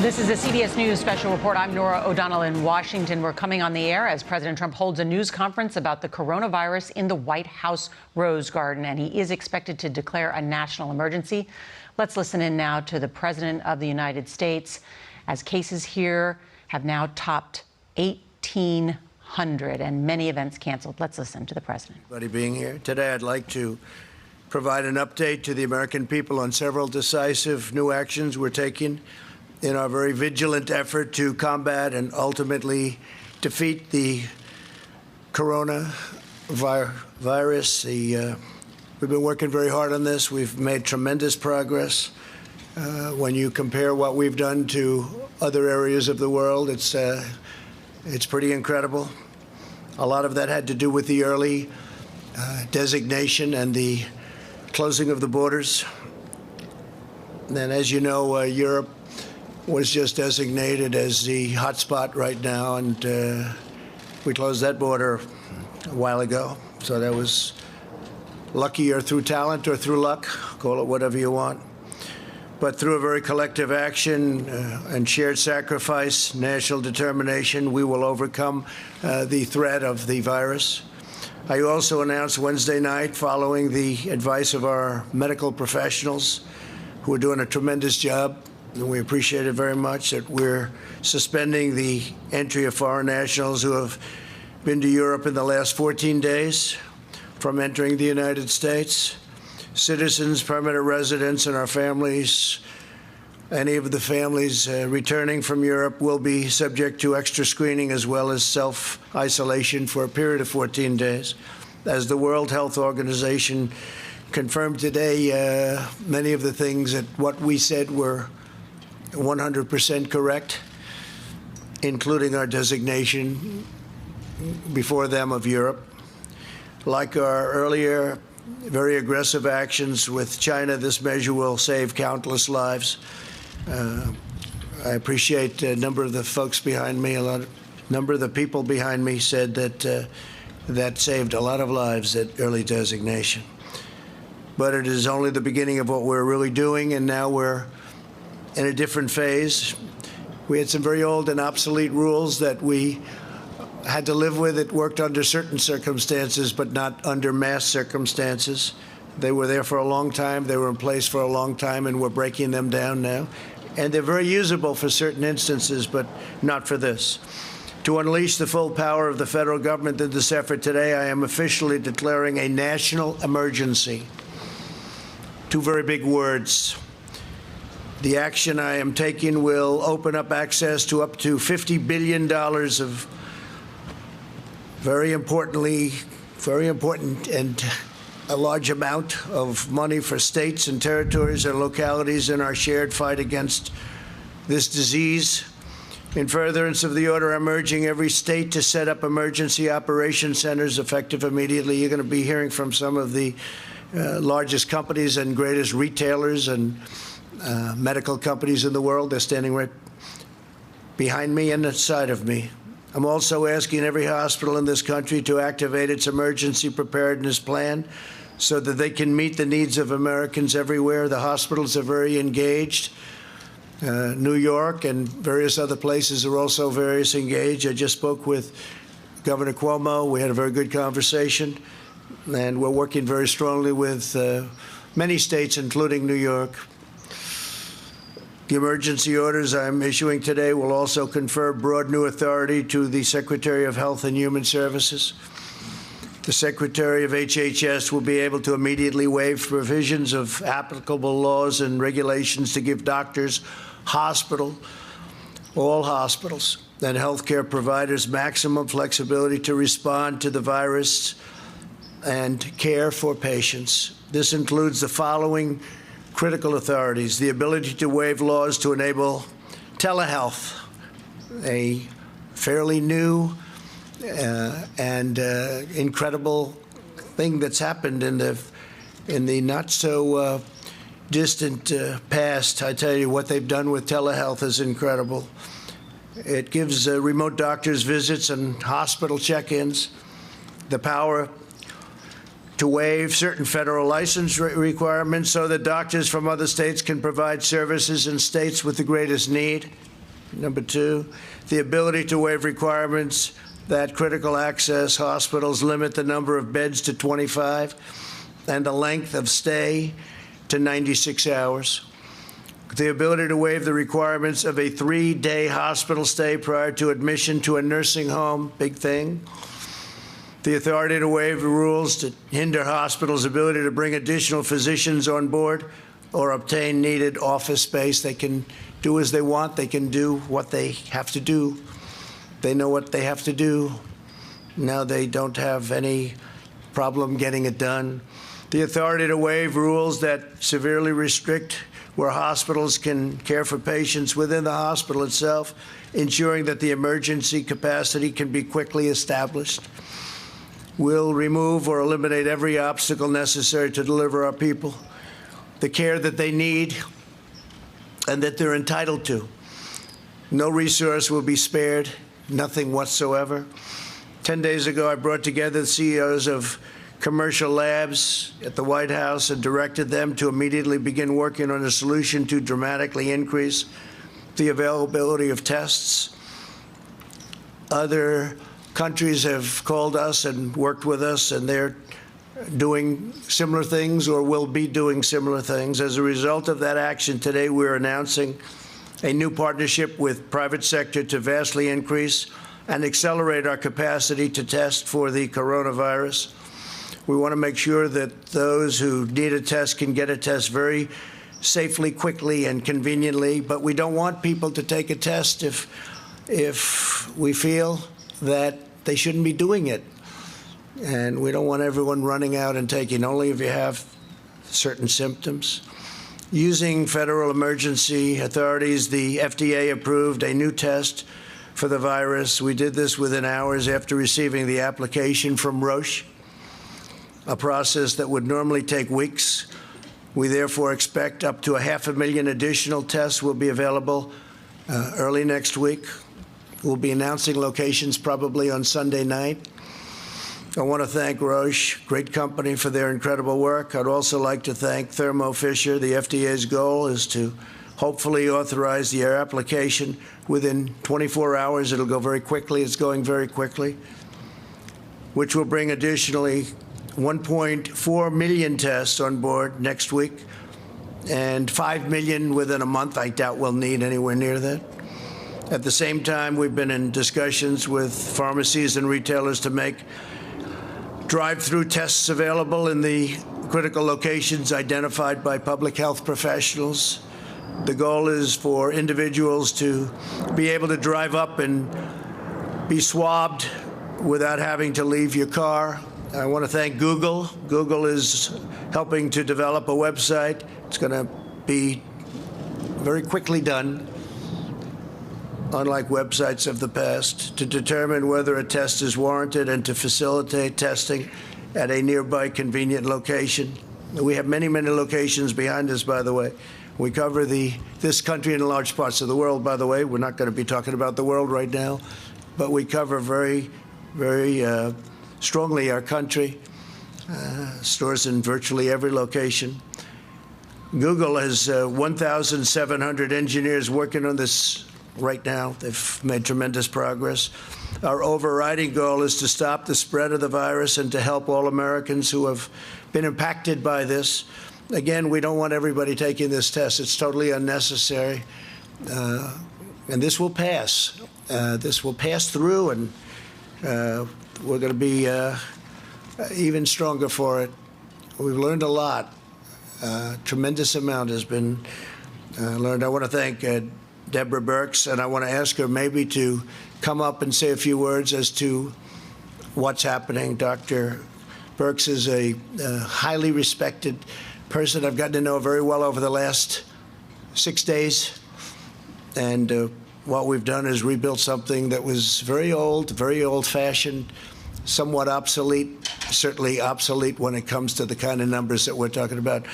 This is a CBS News special report. I'm Norah O'Donnell in Washington. We're coming on the air as President Trump holds a news conference about the coronavirus in the White House Rose Garden, and he is expected to declare a national emergency. Let's listen in now to the President of the United States, as cases here have now topped 1,800 and many events canceled. Let's listen to the President. Everybody being here today, I'd like to provide an update to the American people on several decisive new actions we're taking in our very vigilant effort to combat and ultimately defeat the coronavirus. We've been working very hard on this. We've made tremendous progress. When you compare what we've done to other areas of the world, it's pretty incredible. A lot of that had to do with the early designation and the closing of the borders. And as you know, Europe was just designated as the hot spot right now, and we closed that border a while ago. So that was lucky, or through talent or through luck, call it whatever you want. But through a very collective action and shared sacrifice, national determination, we will overcome the threat of the virus. I also announced Wednesday night, following the advice of our medical professionals, who are doing a tremendous job, and we appreciate it very much, that we're suspending the entry of foreign nationals who have been to Europe in the last 14 days from entering the United States. Citizens, permanent residents, and our families, any of the families returning from Europe, will be subject to extra screening as well as self-isolation for a period of 14 days. As the World Health Organization confirmed today, many of the things that what we said were 100% correct, including our designation before them of Europe. Like our earlier very aggressive actions with China, this measure will save countless lives. I appreciate a number of the folks behind me, number of the people behind me said that that saved a lot of lives, that early designation. But it is only the beginning of what we're really doing, and now we're in a different phase. We had some very old and obsolete rules that we had to live with. It worked under certain circumstances, but not under mass circumstances. They were there for a long time. They were in place for a long time, and we're breaking them down now. And they're very usable for certain instances, but not for this. To unleash the full power of the federal government in this effort today, I am officially declaring a national emergency. Two very big words. The action I am taking will open up access to up to $50 billion of very important and a large amount of money for states and territories and localities in our shared fight against this disease. In furtherance of the order, I'm urging every state to set up emergency operation centers effective immediately. You're going to be hearing from some of the largest companies and greatest retailers and medical companies in the world. They're standing right behind me and side of me. I'm also asking every hospital in this country to activate its emergency preparedness plan so that they can meet the needs of Americans everywhere. The hospitals are very engaged. New York and various other places are also very engaged. I just spoke with Governor Cuomo. We had a very good conversation, and we're working very strongly with many states, including New York. The emergency orders I'm issuing today will also confer broad new authority to the Secretary of Health and Human Services. The Secretary of HHS will be able to immediately waive provisions of applicable laws and regulations to give doctors, all hospitals, and healthcare providers maximum flexibility to respond to the virus and care for patients. This includes the following critical authorities: the ability to waive laws to enable telehealth, a fairly new and incredible thing that's happened in the not so distant past. I tell you, what they've done with telehealth is incredible. It gives remote doctors visits and hospital check-ins, the power to waive certain federal license requirements so that doctors from other states can provide services in states with the greatest need. Number two, the ability to waive requirements that critical access hospitals limit the number of beds to 25 and the length of stay to 96 hours. The ability to waive the requirements of a 3-day hospital stay prior to admission to a nursing home, big thing. The authority to waive the rules to hinder hospitals' ability to bring additional physicians on board or obtain needed office space. They can do as they want. They can do what they have to do. They know what they have to do. Now they don't have any problem getting it done. The authority to waive rules that severely restrict where hospitals can care for patients within the hospital itself, ensuring that the emergency capacity can be quickly established. We'll remove or eliminate every obstacle necessary to deliver our people the care that they need and that they're entitled to. No resource will be spared, nothing whatsoever. 10 days ago, I brought together the CEOs of commercial labs at the White House and directed them to immediately begin working on a solution to dramatically increase the availability of tests. Other countries have called us and worked with us, and they're doing similar things or will be doing similar things. As a result of that action today, we're announcing a new partnership with private sector to vastly increase and accelerate our capacity to test for the coronavirus. We want to make sure that those who need a test can get a test very safely, quickly, and conveniently. But we don't want people to take a test if we feel that they shouldn't be doing it. And we don't want everyone running out and taking, only if you have certain symptoms. Using federal emergency authorities, the FDA approved a new test for the virus. We did this within hours after receiving the application from Roche, a process that would normally take weeks. We therefore expect up to 500,000 additional tests will be available early next week. We'll be announcing locations probably on Sunday night. I want to thank Roche, great company, for their incredible work. I'd also like to thank Thermo Fisher. The FDA's goal is to hopefully authorize the application within 24 hours. It'll go very quickly. It's going very quickly, which will bring additionally 1.4 million tests on board next week and 5 million within a month. I doubt we'll need anywhere near that. At the same time, we've been in discussions with pharmacies and retailers to make drive-through tests available in the critical locations identified by public health professionals. The goal is for individuals to be able to drive up and be swabbed without having to leave your car. I want to thank Google. Google is helping to develop a website. It's going to be very quickly done, unlike websites of the past, to determine whether a test is warranted and to facilitate testing at a nearby convenient location. We have many, many locations behind us, by the way. We cover this country and large parts of the world, by the way. We're not going to be talking about the world right now, but we cover very, very strongly our country, stores in virtually every location. Google has 1,700 engineers working on this right now. They've made tremendous progress. Our overriding goal is to stop the spread of the virus and to help all Americans who have been impacted by this. Again, we don't want everybody taking this test. It's totally unnecessary. And this will pass. This will pass through, and we're going to be even stronger for it. We've learned a lot. Tremendous amount has been learned. I want to thank Deborah Birx, and I want to ask her maybe to come up and say a few words as to what's happening. Dr. Birx is a highly respected person I've gotten to know very well over the last 6 days. And what we've done is rebuilt something that was very old-fashioned, somewhat obsolete, certainly obsolete when it comes to the kind of numbers that we're talking about.